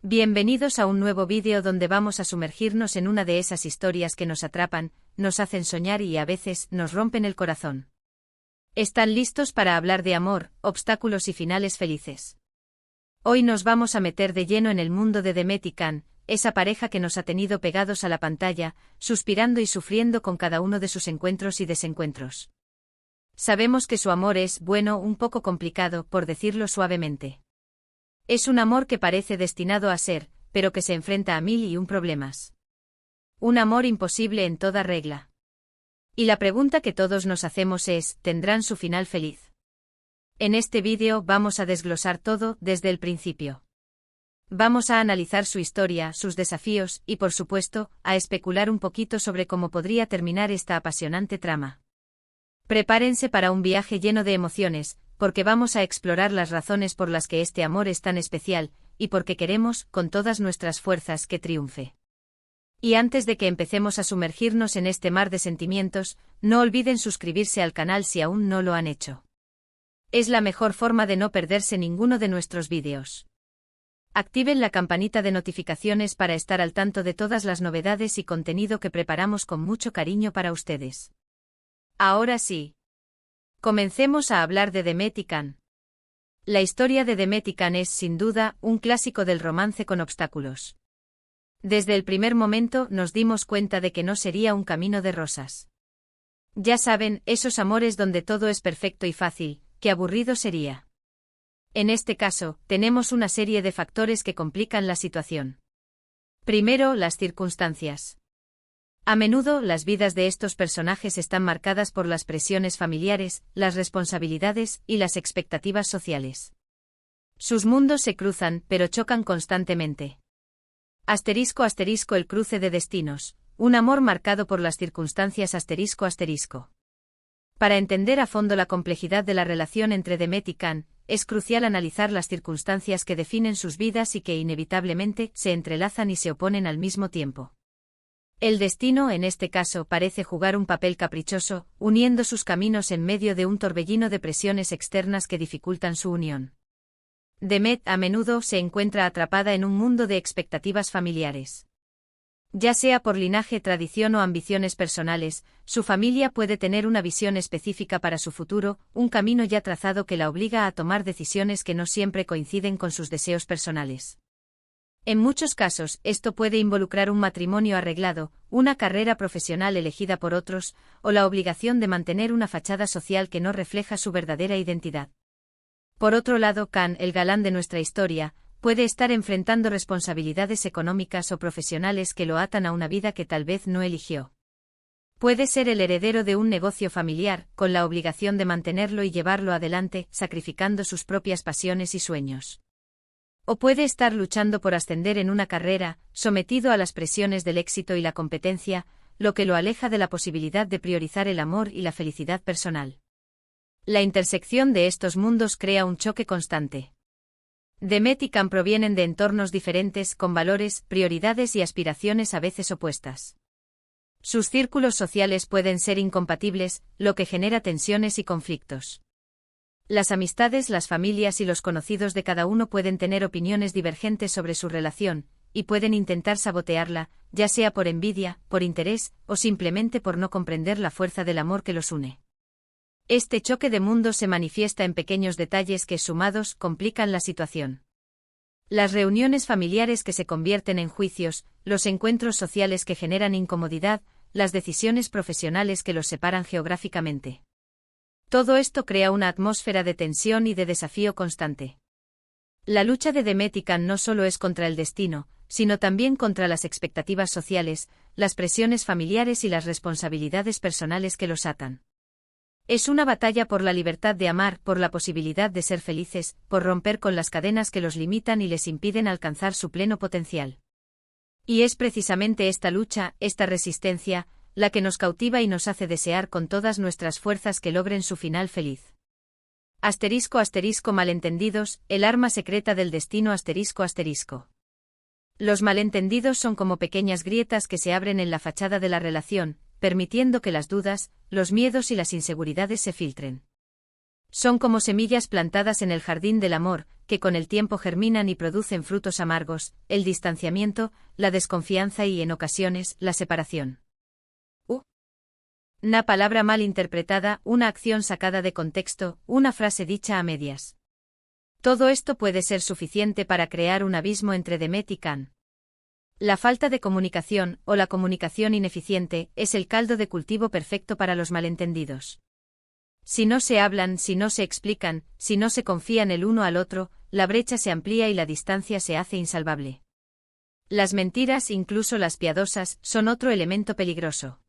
Bienvenidos a un nuevo vídeo donde vamos a sumergirnos en una de esas historias que nos atrapan, nos hacen soñar y a veces nos rompen el corazón. ¿Están listos para hablar de amor, obstáculos y finales felices? Hoy nos vamos a meter de lleno en el mundo de Demet y Can, esa pareja que nos ha tenido pegados a la pantalla, suspirando y sufriendo con cada uno de sus encuentros y desencuentros. Sabemos que su amor es, bueno, un poco complicado, por decirlo suavemente. Es un amor que parece destinado a ser, pero que se enfrenta a 1001 problemas. Un amor imposible en toda regla. Y la pregunta que todos nos hacemos es, ¿tendrán su final feliz? En este vídeo vamos a desglosar todo desde el principio. Vamos a analizar su historia, sus desafíos y, por supuesto, a especular un poquito sobre cómo podría terminar esta apasionante trama. Prepárense para un viaje lleno de emociones, porque vamos a explorar las razones por las que este amor es tan especial, y porque queremos, con todas nuestras fuerzas, que triunfe. Y antes de que empecemos a sumergirnos en este mar de sentimientos, no olviden suscribirse al canal si aún no lo han hecho. Es la mejor forma de no perderse ninguno de nuestros vídeos. Activen la campanita de notificaciones para estar al tanto de todas las novedades y contenido que preparamos con mucho cariño para ustedes. Ahora sí. Comencemos a hablar de Demet y Can. La historia de Demet y Can es, sin duda, un clásico del romance con obstáculos. Desde el primer momento nos dimos cuenta de que no sería un camino de rosas. Ya saben, esos amores donde todo es perfecto y fácil, qué aburrido sería. En este caso, tenemos una serie de factores que complican la situación. Primero, las circunstancias. A menudo, las vidas de estos personajes están marcadas por las presiones familiares, las responsabilidades y las expectativas sociales. Sus mundos se cruzan, pero chocan constantemente. Asterisco asterisco el cruce de destinos, un amor marcado por las circunstancias asterisco asterisco. Para entender a fondo la complejidad de la relación entre Demet y Can, es crucial analizar las circunstancias que definen sus vidas y que inevitablemente se entrelazan y se oponen al mismo tiempo. El destino, en este caso, parece jugar un papel caprichoso, uniendo sus caminos en medio de un torbellino de presiones externas que dificultan su unión. Demet a menudo se encuentra atrapada en un mundo de expectativas familiares. Ya sea por linaje, tradición o ambiciones personales, su familia puede tener una visión específica para su futuro, un camino ya trazado que la obliga a tomar decisiones que no siempre coinciden con sus deseos personales. En muchos casos, esto puede involucrar un matrimonio arreglado, una carrera profesional elegida por otros, o la obligación de mantener una fachada social que no refleja su verdadera identidad. Por otro lado, Can, el galán de nuestra historia, puede estar enfrentando responsabilidades económicas o profesionales que lo atan a una vida que tal vez no eligió. Puede ser el heredero de un negocio familiar, con la obligación de mantenerlo y llevarlo adelante, sacrificando sus propias pasiones y sueños. O puede estar luchando por ascender en una carrera, sometido a las presiones del éxito y la competencia, lo que lo aleja de la posibilidad de priorizar el amor y la felicidad personal. La intersección de estos mundos crea un choque constante. Demet y Can provienen de entornos diferentes, con valores, prioridades y aspiraciones a veces opuestas. Sus círculos sociales pueden ser incompatibles, lo que genera tensiones y conflictos. Las amistades, las familias y los conocidos de cada uno pueden tener opiniones divergentes sobre su relación, y pueden intentar sabotearla, ya sea por envidia, por interés, o simplemente por no comprender la fuerza del amor que los une. Este choque de mundos se manifiesta en pequeños detalles que, sumados, complican la situación. Las reuniones familiares que se convierten en juicios, los encuentros sociales que generan incomodidad, las decisiones profesionales que los separan geográficamente. Todo esto crea una atmósfera de tensión y de desafío constante. La lucha de Demet y Can no solo es contra el destino, sino también contra las expectativas sociales, las presiones familiares y las responsabilidades personales que los atan. Es una batalla por la libertad de amar, por la posibilidad de ser felices, por romper con las cadenas que los limitan y les impiden alcanzar su pleno potencial. Y es precisamente esta lucha, esta resistencia, la que nos cautiva y nos hace desear con todas nuestras fuerzas que logren su final feliz. Asterisco asterisco malentendidos, el arma secreta del destino asterisco asterisco. Los malentendidos son como pequeñas grietas que se abren en la fachada de la relación, permitiendo que las dudas, los miedos y las inseguridades se filtren. Son como semillas plantadas en el jardín del amor, que con el tiempo germinan y producen frutos amargos, el distanciamiento, la desconfianza y, en ocasiones, la separación. Una palabra mal interpretada, una acción sacada de contexto, una frase dicha a medias. Todo esto puede ser suficiente para crear un abismo entre Demet y Can. La falta de comunicación, o la comunicación ineficiente, es el caldo de cultivo perfecto para los malentendidos. Si no se hablan, si no se explican, si no se confían el uno al otro, la brecha se amplía y la distancia se hace insalvable. Las mentiras, incluso las piadosas, son otro elemento peligroso.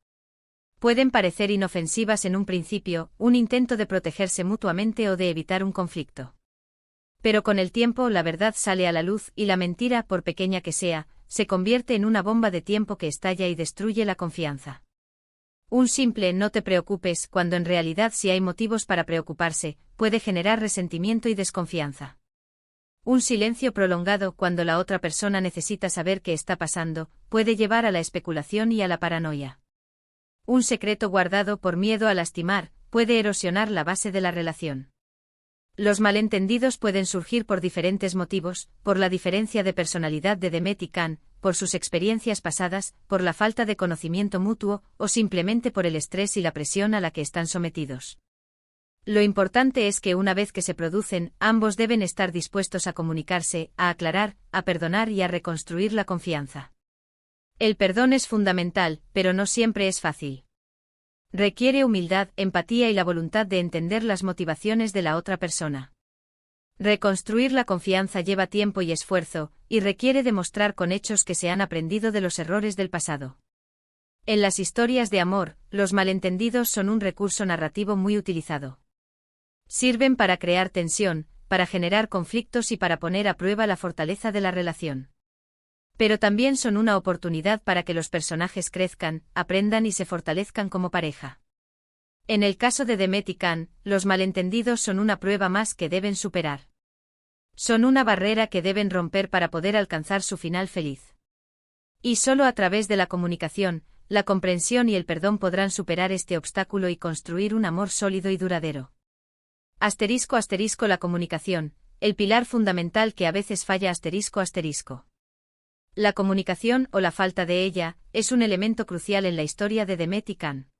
Pueden parecer inofensivas en un principio, un intento de protegerse mutuamente o de evitar un conflicto. Pero con el tiempo la verdad sale a la luz y la mentira, por pequeña que sea, se convierte en una bomba de tiempo que estalla y destruye la confianza. Un simple "no te preocupes", cuando en realidad sí hay motivos para preocuparse, puede generar resentimiento y desconfianza. Un silencio prolongado cuando la otra persona necesita saber qué está pasando, puede llevar a la especulación y a la paranoia. Un secreto guardado por miedo a lastimar, puede erosionar la base de la relación. Los malentendidos pueden surgir por diferentes motivos, por la diferencia de personalidad de Demet y Can, por sus experiencias pasadas, por la falta de conocimiento mutuo, o simplemente por el estrés y la presión a la que están sometidos. Lo importante es que una vez que se producen, ambos deben estar dispuestos a comunicarse, a aclarar, a perdonar y a reconstruir la confianza. El perdón es fundamental, pero no siempre es fácil. Requiere humildad, empatía y la voluntad de entender las motivaciones de la otra persona. Reconstruir la confianza lleva tiempo y esfuerzo, y requiere demostrar con hechos que se han aprendido de los errores del pasado. En las historias de amor, los malentendidos son un recurso narrativo muy utilizado. Sirven para crear tensión, para generar conflictos y para poner a prueba la fortaleza de la relación. Pero también son una oportunidad para que los personajes crezcan, aprendan y se fortalezcan como pareja. En el caso de Demet y Can, los malentendidos son una prueba más que deben superar. Son una barrera que deben romper para poder alcanzar su final feliz. Y solo a través de la comunicación, la comprensión y el perdón podrán superar este obstáculo y construir un amor sólido y duradero. *** La comunicación, el pilar fundamental que a veces falla ***. La comunicación, o la falta de ella, es un elemento crucial en la historia de Demet y Can.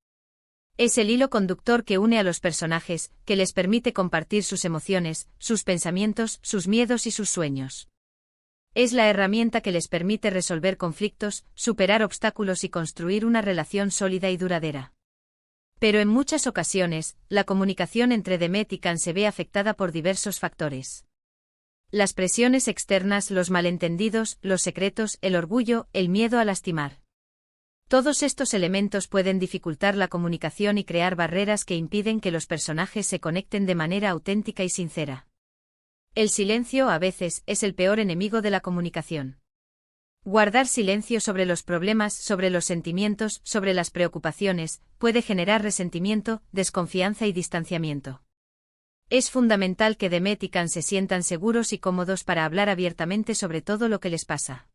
Es el hilo conductor que une a los personajes, que les permite compartir sus emociones, sus pensamientos, sus miedos y sus sueños. Es la herramienta que les permite resolver conflictos, superar obstáculos y construir una relación sólida y duradera. Pero en muchas ocasiones, la comunicación entre Demet y Can se ve afectada por diversos factores. Las presiones externas, los malentendidos, los secretos, el orgullo, el miedo a lastimar. Todos estos elementos pueden dificultar la comunicación y crear barreras que impiden que los personajes se conecten de manera auténtica y sincera. El silencio, a veces, es el peor enemigo de la comunicación. Guardar silencio sobre los problemas, sobre los sentimientos, sobre las preocupaciones, puede generar resentimiento, desconfianza y distanciamiento. Es fundamental que Demet y Can se sientan seguros y cómodos para hablar abiertamente sobre todo lo que les pasa.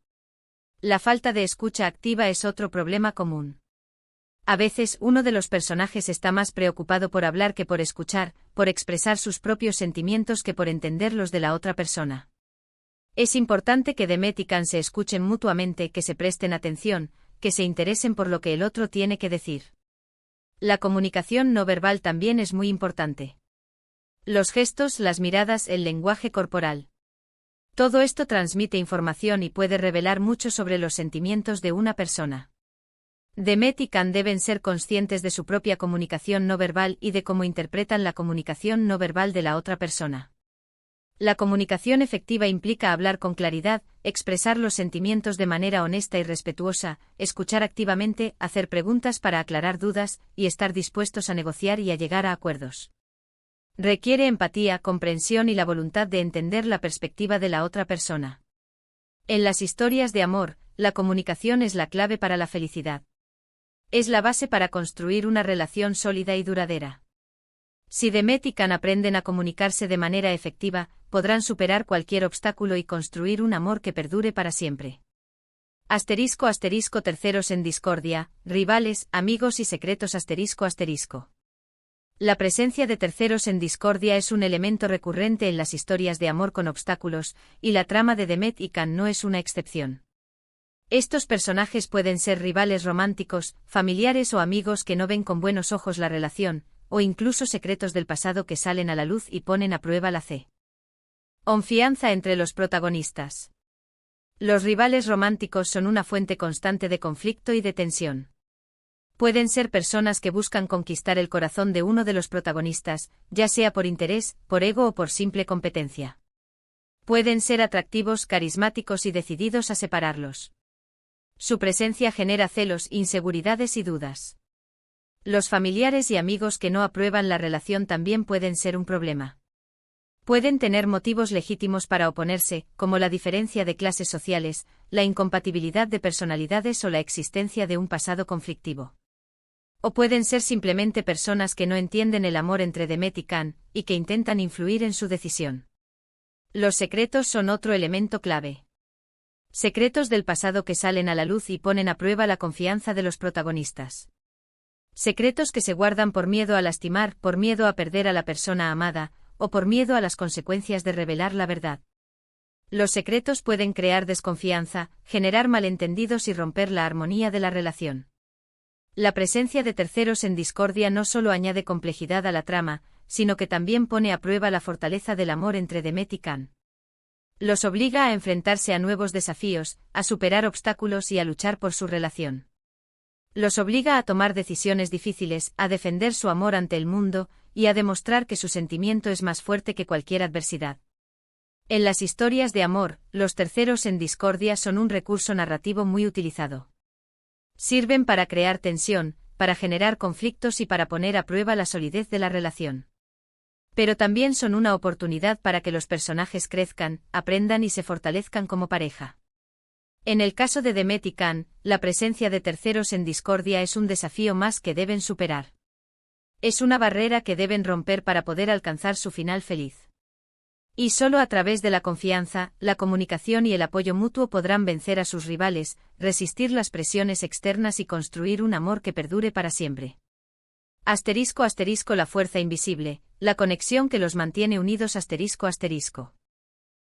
La falta de escucha activa es otro problema común. A veces uno de los personajes está más preocupado por hablar que por escuchar, por expresar sus propios sentimientos que por entender los de la otra persona. Es importante que Demet y Can se escuchen mutuamente, que se presten atención, que se interesen por lo que el otro tiene que decir. La comunicación no verbal también es muy importante. Los gestos, las miradas, el lenguaje corporal. Todo esto transmite información y puede revelar mucho sobre los sentimientos de una persona. Demet y Can deben ser conscientes de su propia comunicación no verbal y de cómo interpretan la comunicación no verbal de la otra persona. La comunicación efectiva implica hablar con claridad, expresar los sentimientos de manera honesta y respetuosa, escuchar activamente, hacer preguntas para aclarar dudas, y estar dispuestos a negociar y a llegar a acuerdos. Requiere empatía, comprensión y la voluntad de entender la perspectiva de la otra persona. En las historias de amor, la comunicación es la clave para la felicidad. Es la base para construir una relación sólida y duradera. Si Demet y Can aprenden a comunicarse de manera efectiva, podrán superar cualquier obstáculo y construir un amor que perdure para siempre. ***. Terceros en discordia, rivales, amigos y secretos ***. La presencia de terceros en discordia es un elemento recurrente en las historias de amor con obstáculos, y la trama de Demet y Can no es una excepción. Estos personajes pueden ser rivales románticos, familiares o amigos que no ven con buenos ojos la relación, o incluso secretos del pasado que salen a la luz y ponen a prueba la confianza entre los protagonistas. Los rivales románticos son una fuente constante de conflicto y de tensión. Pueden ser personas que buscan conquistar el corazón de uno de los protagonistas, ya sea por interés, por ego o por simple competencia. Pueden ser atractivos, carismáticos y decididos a separarlos. Su presencia genera celos, inseguridades y dudas. Los familiares y amigos que no aprueban la relación también pueden ser un problema. Pueden tener motivos legítimos para oponerse, como la diferencia de clases sociales, la incompatibilidad de personalidades o la existencia de un pasado conflictivo. O pueden ser simplemente personas que no entienden el amor entre Demet y Can, y que intentan influir en su decisión. Los secretos son otro elemento clave. Secretos del pasado que salen a la luz y ponen a prueba la confianza de los protagonistas. Secretos que se guardan por miedo a lastimar, por miedo a perder a la persona amada, o por miedo a las consecuencias de revelar la verdad. Los secretos pueden crear desconfianza, generar malentendidos y romper la armonía de la relación. La presencia de terceros en discordia no solo añade complejidad a la trama, sino que también pone a prueba la fortaleza del amor entre Demet y Can. Los obliga a enfrentarse a nuevos desafíos, a superar obstáculos y a luchar por su relación. Los obliga a tomar decisiones difíciles, a defender su amor ante el mundo, y a demostrar que su sentimiento es más fuerte que cualquier adversidad. En las historias de amor, los terceros en discordia son un recurso narrativo muy utilizado. Sirven para crear tensión, para generar conflictos y para poner a prueba la solidez de la relación. Pero también son una oportunidad para que los personajes crezcan, aprendan y se fortalezcan como pareja. En el caso de Demet y Can, la presencia de terceros en discordia es un desafío más que deben superar. Es una barrera que deben romper para poder alcanzar su final feliz. Y solo a través de la confianza, la comunicación y el apoyo mutuo podrán vencer a sus rivales, resistir las presiones externas y construir un amor que perdure para siempre. *** La fuerza invisible, la conexión que los mantiene unidos ***.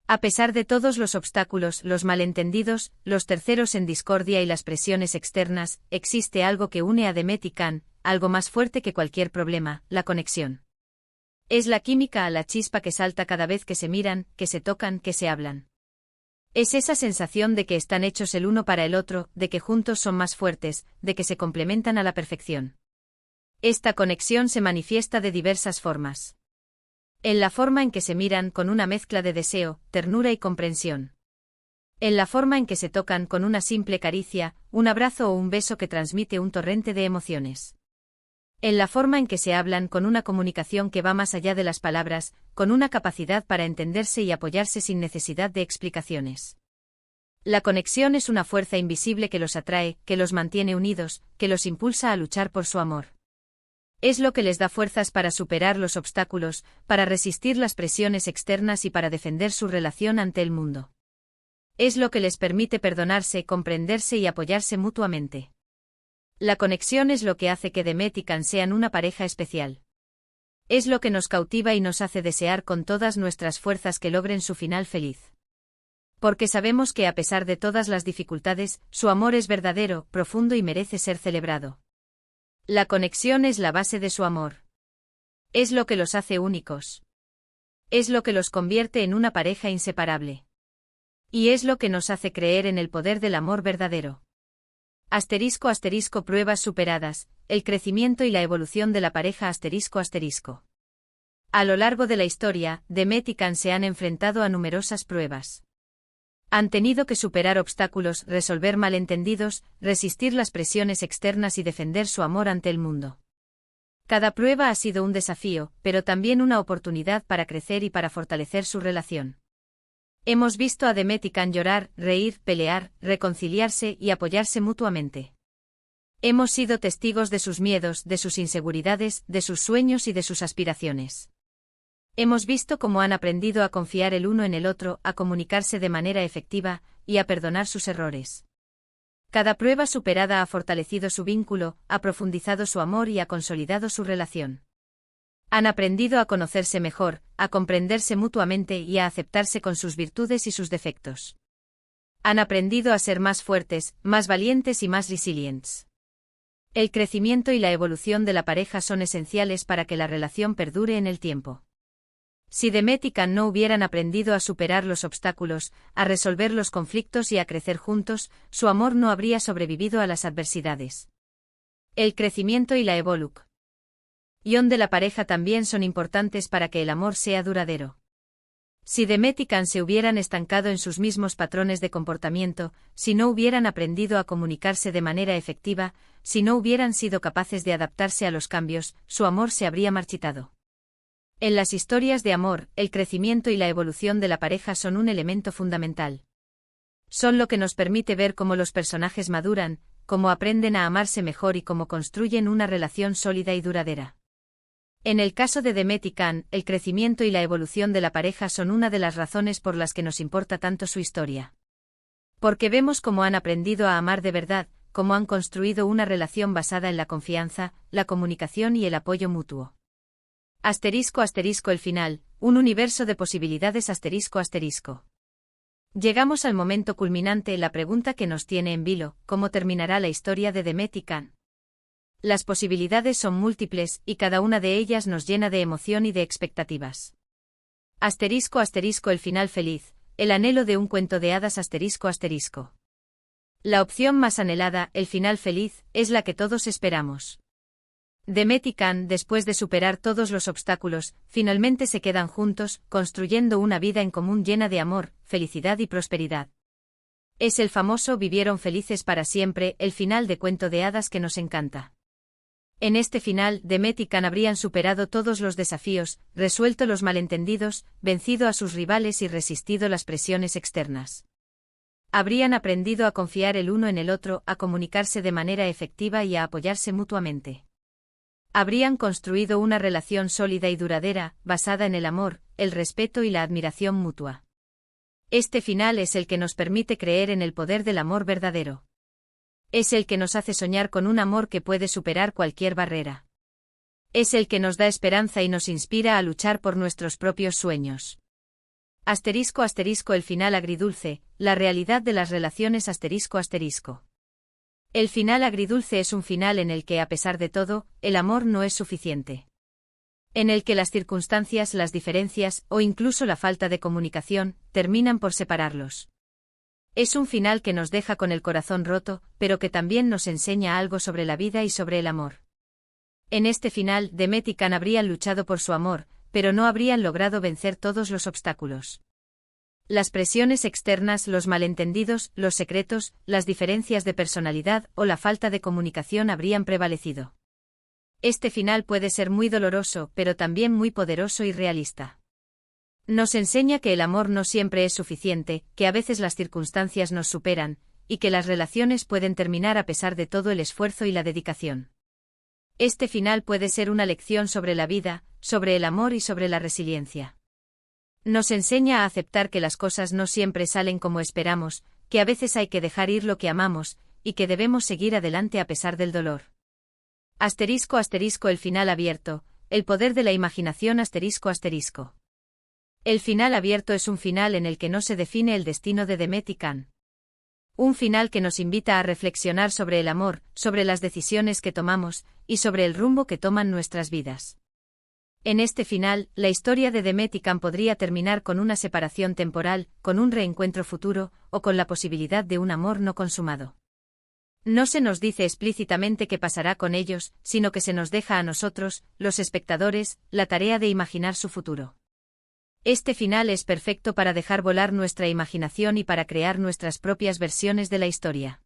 A pesar de todos los obstáculos, los malentendidos, los terceros en discordia y las presiones externas, existe algo que une a Demet y Can, algo más fuerte que cualquier problema, la conexión. Es la química, la chispa que salta cada vez que se miran, que se tocan, que se hablan. Es esa sensación de que están hechos el uno para el otro, de que juntos son más fuertes, de que se complementan a la perfección. Esta conexión se manifiesta de diversas formas. En la forma en que se miran con una mezcla de deseo, ternura y comprensión. En la forma en que se tocan con una simple caricia, un abrazo o un beso que transmite un torrente de emociones. En la forma en que se hablan con una comunicación que va más allá de las palabras, con una capacidad para entenderse y apoyarse sin necesidad de explicaciones. La conexión es una fuerza invisible que los atrae, que los mantiene unidos, que los impulsa a luchar por su amor. Es lo que les da fuerzas para superar los obstáculos, para resistir las presiones externas y para defender su relación ante el mundo. Es lo que les permite perdonarse, comprenderse y apoyarse mutuamente. La conexión es lo que hace que Demet y Can sean una pareja especial. Es lo que nos cautiva y nos hace desear con todas nuestras fuerzas que logren su final feliz. Porque sabemos que a pesar de todas las dificultades, su amor es verdadero, profundo y merece ser celebrado. La conexión es la base de su amor. Es lo que los hace únicos. Es lo que los convierte en una pareja inseparable. Y es lo que nos hace creer en el poder del amor verdadero. ***, pruebas superadas, el crecimiento y la evolución de la pareja ***. A lo largo de la historia, Demet y Can se han enfrentado a numerosas pruebas. Han tenido que superar obstáculos, resolver malentendidos, resistir las presiones externas y defender su amor ante el mundo. Cada prueba ha sido un desafío, pero también una oportunidad para crecer y para fortalecer su relación. Hemos visto a Demet y Can llorar, reír, pelear, reconciliarse y apoyarse mutuamente. Hemos sido testigos de sus miedos, de sus inseguridades, de sus sueños y de sus aspiraciones. Hemos visto cómo han aprendido a confiar el uno en el otro, a comunicarse de manera efectiva, y a perdonar sus errores. Cada prueba superada ha fortalecido su vínculo, ha profundizado su amor y ha consolidado su relación. Han aprendido a conocerse mejor, a comprenderse mutuamente y a aceptarse con sus virtudes y sus defectos. Han aprendido a ser más fuertes, más valientes y más resilientes. El crecimiento y la evolución de la pareja son esenciales para que la relación perdure en el tiempo. Si Demet y Can no hubieran aprendido a superar los obstáculos, a resolver los conflictos y a crecer juntos, su amor no habría sobrevivido a las adversidades. El crecimiento y la evolución de la pareja también son importantes para que el amor sea duradero. Si Demet y Can se hubieran estancado en sus mismos patrones de comportamiento, si no hubieran aprendido a comunicarse de manera efectiva, si no hubieran sido capaces de adaptarse a los cambios, su amor se habría marchitado. En las historias de amor, el crecimiento y la evolución de la pareja son un elemento fundamental. Son lo que nos permite ver cómo los personajes maduran, cómo aprenden a amarse mejor y cómo construyen una relación sólida y duradera. En el caso de Demet y Can, el crecimiento y la evolución de la pareja son una de las razones por las que nos importa tanto su historia. Porque vemos cómo han aprendido a amar de verdad, cómo han construido una relación basada en la confianza, la comunicación y el apoyo mutuo. *** El final, un universo de posibilidades ***. Llegamos al momento culminante, la pregunta que nos tiene en vilo: ¿cómo terminará la historia de Demet y Can? Las posibilidades son múltiples, y cada una de ellas nos llena de emoción y de expectativas. *** El final feliz, el anhelo de un cuento de hadas ***. La opción más anhelada, el final feliz, es la que todos esperamos. Demet y Can, después de superar todos los obstáculos, finalmente se quedan juntos, construyendo una vida en común llena de amor, felicidad y prosperidad. Es el famoso vivieron felices para siempre, el final de cuento de hadas que nos encanta. En este final, Demet y Can habrían superado todos los desafíos, resuelto los malentendidos, vencido a sus rivales y resistido las presiones externas. Habrían aprendido a confiar el uno en el otro, a comunicarse de manera efectiva y a apoyarse mutuamente. Habrían construido una relación sólida y duradera, basada en el amor, el respeto y la admiración mutua. Este final es el que nos permite creer en el poder del amor verdadero. Es el que nos hace soñar con un amor que puede superar cualquier barrera. Es el que nos da esperanza y nos inspira a luchar por nuestros propios sueños. *** El final agridulce, la realidad de las relaciones ***. El final agridulce es un final en el que, a pesar de todo, el amor no es suficiente. En el que las circunstancias, las diferencias, o incluso la falta de comunicación, terminan por separarlos. Es un final que nos deja con el corazón roto, pero que también nos enseña algo sobre la vida y sobre el amor. En este final, Demet y Can habrían luchado por su amor, pero no habrían logrado vencer todos los obstáculos. Las presiones externas, los malentendidos, los secretos, las diferencias de personalidad o la falta de comunicación habrían prevalecido. Este final puede ser muy doloroso, pero también muy poderoso y realista. Nos enseña que el amor no siempre es suficiente, que a veces las circunstancias nos superan, y que las relaciones pueden terminar a pesar de todo el esfuerzo y la dedicación. Este final puede ser una lección sobre la vida, sobre el amor y sobre la resiliencia. Nos enseña a aceptar que las cosas no siempre salen como esperamos, que a veces hay que dejar ir lo que amamos, y que debemos seguir adelante a pesar del dolor. *** El final abierto, el poder de la imaginación ***. El final abierto es un final en el que no se define el destino de Demet y Can. Un final que nos invita a reflexionar sobre el amor, sobre las decisiones que tomamos, y sobre el rumbo que toman nuestras vidas. En este final, la historia de Demet y Can podría terminar con una separación temporal, con un reencuentro futuro, o con la posibilidad de un amor no consumado. No se nos dice explícitamente qué pasará con ellos, sino que se nos deja a nosotros, los espectadores, la tarea de imaginar su futuro. Este final es perfecto para dejar volar nuestra imaginación y para crear nuestras propias versiones de la historia.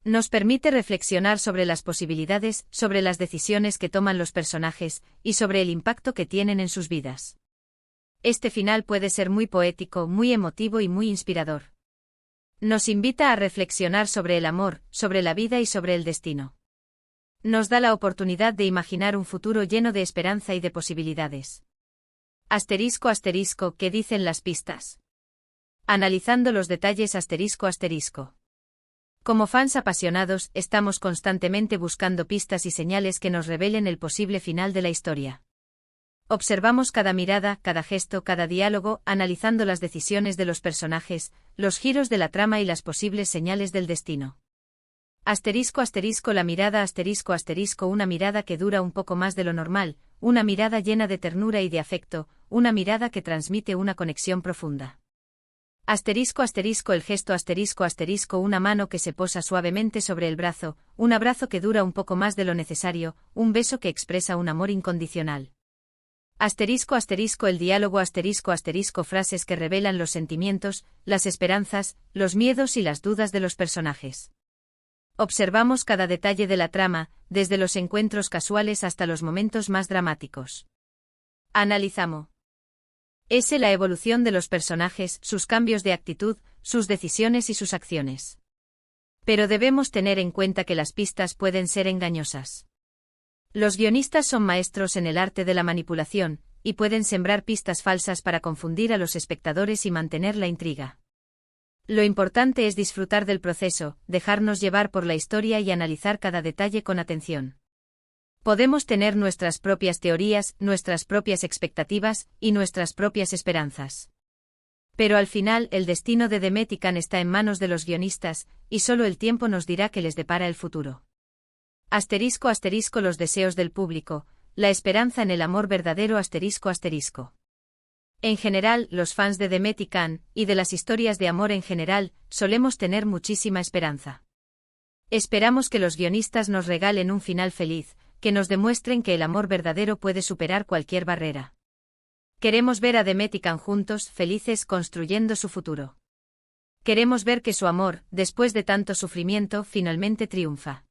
Nos permite reflexionar sobre las posibilidades, sobre las decisiones que toman los personajes, y sobre el impacto que tienen en sus vidas. Este final puede ser muy poético, muy emotivo y muy inspirador. Nos invita a reflexionar sobre el amor, sobre la vida y sobre el destino. Nos da la oportunidad de imaginar un futuro lleno de esperanza y de posibilidades. ***, ¿qué dicen las pistas? Analizando los detalles ***. Como fans apasionados, estamos constantemente buscando pistas y señales que nos revelen el posible final de la historia. Observamos cada mirada, cada gesto, cada diálogo, analizando las decisiones de los personajes, los giros de la trama y las posibles señales del destino. Asterisco asterisco la mirada asterisco asterisco una mirada que dura un poco más de lo normal, una mirada llena de ternura y de afecto, una mirada que transmite una conexión profunda. Asterisco asterisco el gesto asterisco asterisco una mano que se posa suavemente sobre el brazo, un abrazo que dura un poco más de lo necesario, un beso que expresa un amor incondicional. Asterisco asterisco el diálogo asterisco asterisco frases que revelan los sentimientos, las esperanzas, los miedos y las dudas de los personajes. Observamos cada detalle de la trama, desde los encuentros casuales hasta los momentos más dramáticos. Analizamos. La evolución de los personajes, sus cambios de actitud, sus decisiones y sus acciones. Pero debemos tener en cuenta que las pistas pueden ser engañosas. Los guionistas son maestros en el arte de la manipulación, y pueden sembrar pistas falsas para confundir a los espectadores y mantener la intriga. Lo importante es disfrutar del proceso, dejarnos llevar por la historia y analizar cada detalle con atención. Podemos tener nuestras propias teorías, nuestras propias expectativas y nuestras propias esperanzas. Pero al final el destino de The Metican está en manos de los guionistas, y solo el tiempo nos dirá qué les depara el futuro. Asterisco asterisco los deseos del público, la esperanza en el amor verdadero asterisco asterisco. En general, los fans de The Metican, y de las historias de amor en general, solemos tener muchísima esperanza. Esperamos que los guionistas nos regalen un final feliz, que nos demuestren que el amor verdadero puede superar cualquier barrera. Queremos ver a The Metican juntos, felices, construyendo su futuro. Queremos ver que su amor, después de tanto sufrimiento, finalmente triunfa.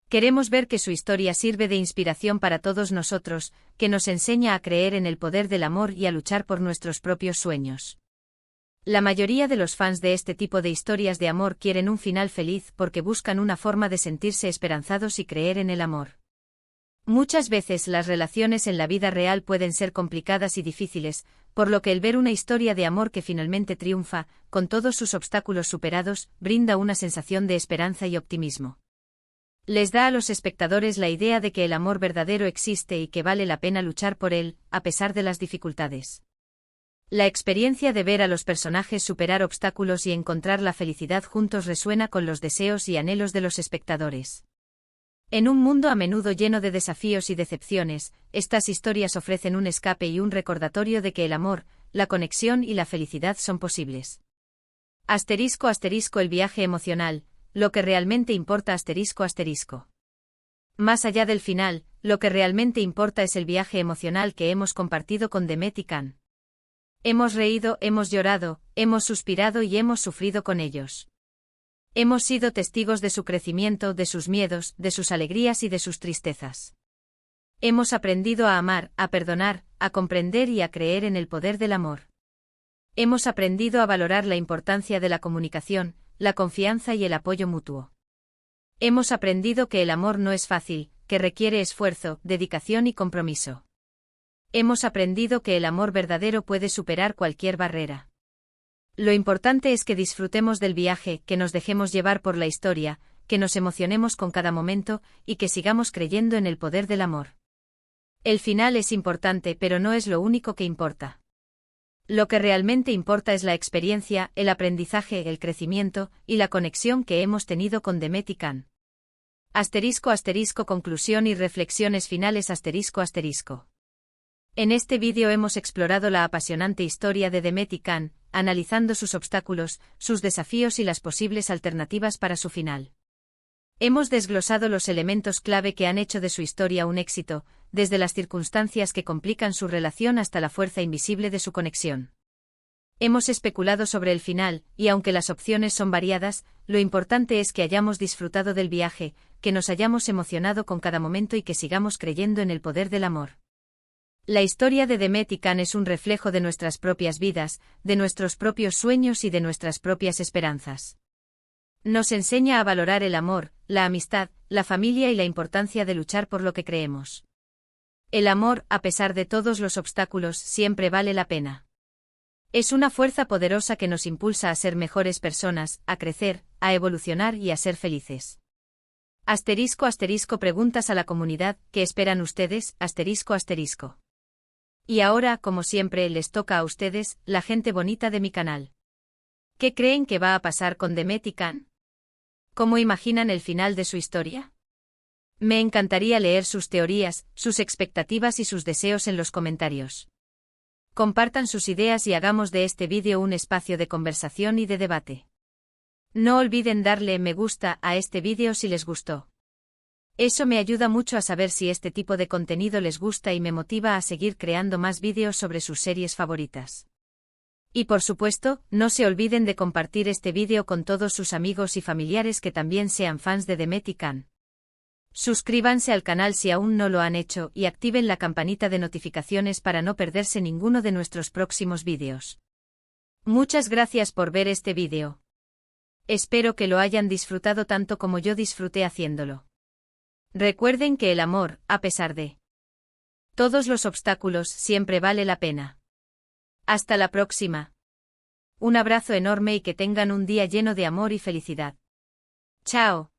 Queremos ver que su historia sirve de inspiración para todos nosotros, que nos enseña a creer en el poder del amor y a luchar por nuestros propios sueños. La mayoría de los fans de este tipo de historias de amor quieren un final feliz porque buscan una forma de sentirse esperanzados y creer en el amor. Muchas veces las relaciones en la vida real pueden ser complicadas y difíciles, por lo que el ver una historia de amor que finalmente triunfa, con todos sus obstáculos superados, brinda una sensación de esperanza y optimismo. Les da a los espectadores la idea de que el amor verdadero existe y que vale la pena luchar por él, a pesar de las dificultades. La experiencia de ver a los personajes superar obstáculos y encontrar la felicidad juntos resuena con los deseos y anhelos de los espectadores. En un mundo a menudo lleno de desafíos y decepciones, estas historias ofrecen un escape y un recordatorio de que el amor, la conexión y la felicidad son posibles. Asterisco asterisco el viaje emocional, lo que realmente importa asterisco asterisco. Más allá del final, lo que realmente importa es el viaje emocional que hemos compartido con The Metican. Hemos reído, hemos llorado, hemos suspirado y hemos sufrido con ellos. Hemos sido testigos de su crecimiento, de sus miedos, de sus alegrías y de sus tristezas. Hemos aprendido a amar, a perdonar, a comprender y a creer en el poder del amor. Hemos aprendido a valorar la importancia de la comunicación, la confianza y el apoyo mutuo. Hemos aprendido que el amor no es fácil, que requiere esfuerzo, dedicación y compromiso. Hemos aprendido que el amor verdadero puede superar cualquier barrera. Lo importante es que disfrutemos del viaje, que nos dejemos llevar por la historia, que nos emocionemos con cada momento, y que sigamos creyendo en el poder del amor. El final es importante, pero no es lo único que importa. Lo que realmente importa es la experiencia, el aprendizaje, el crecimiento, y la conexión que hemos tenido con The Metican. Asterisco asterisco conclusión y reflexiones finales asterisco asterisco. En este vídeo hemos explorado la apasionante historia de The Metican, analizando sus obstáculos, sus desafíos y las posibles alternativas para su final. Hemos desglosado los elementos clave que han hecho de su historia un éxito, desde las circunstancias que complican su relación hasta la fuerza invisible de su conexión. Hemos especulado sobre el final, y aunque las opciones son variadas, lo importante es que hayamos disfrutado del viaje, que nos hayamos emocionado con cada momento y que sigamos creyendo en el poder del amor. La historia de The Metican es un reflejo de nuestras propias vidas, de nuestros propios sueños y de nuestras propias esperanzas. Nos enseña a valorar el amor, la amistad, la familia y la importancia de luchar por lo que creemos. El amor, a pesar de todos los obstáculos, siempre vale la pena. Es una fuerza poderosa que nos impulsa a ser mejores personas, a crecer, a evolucionar y a ser felices. Asterisco asterisco preguntas a la comunidad, ¿qué esperan ustedes? Asterisco asterisco. Y ahora, como siempre, les toca a ustedes, la gente bonita de mi canal. ¿Qué creen que va a pasar con Demet y Can? ¿Cómo imaginan el final de su historia? Me encantaría leer sus teorías, sus expectativas y sus deseos en los comentarios. Compartan sus ideas y hagamos de este vídeo un espacio de conversación y de debate. No olviden darle me gusta a este vídeo si les gustó. Eso me ayuda mucho a saber si este tipo de contenido les gusta y me motiva a seguir creando más vídeos sobre sus series favoritas. Y por supuesto, no se olviden de compartir este vídeo con todos sus amigos y familiares que también sean fans de Demet y Can. Suscríbanse al canal si aún no lo han hecho y activen la campanita de notificaciones para no perderse ninguno de nuestros próximos vídeos. Muchas gracias por ver este vídeo. Espero que lo hayan disfrutado tanto como yo disfruté haciéndolo. Recuerden que el amor, a pesar de todos los obstáculos, siempre vale la pena. Hasta la próxima. Un abrazo enorme y que tengan un día lleno de amor y felicidad. Chao.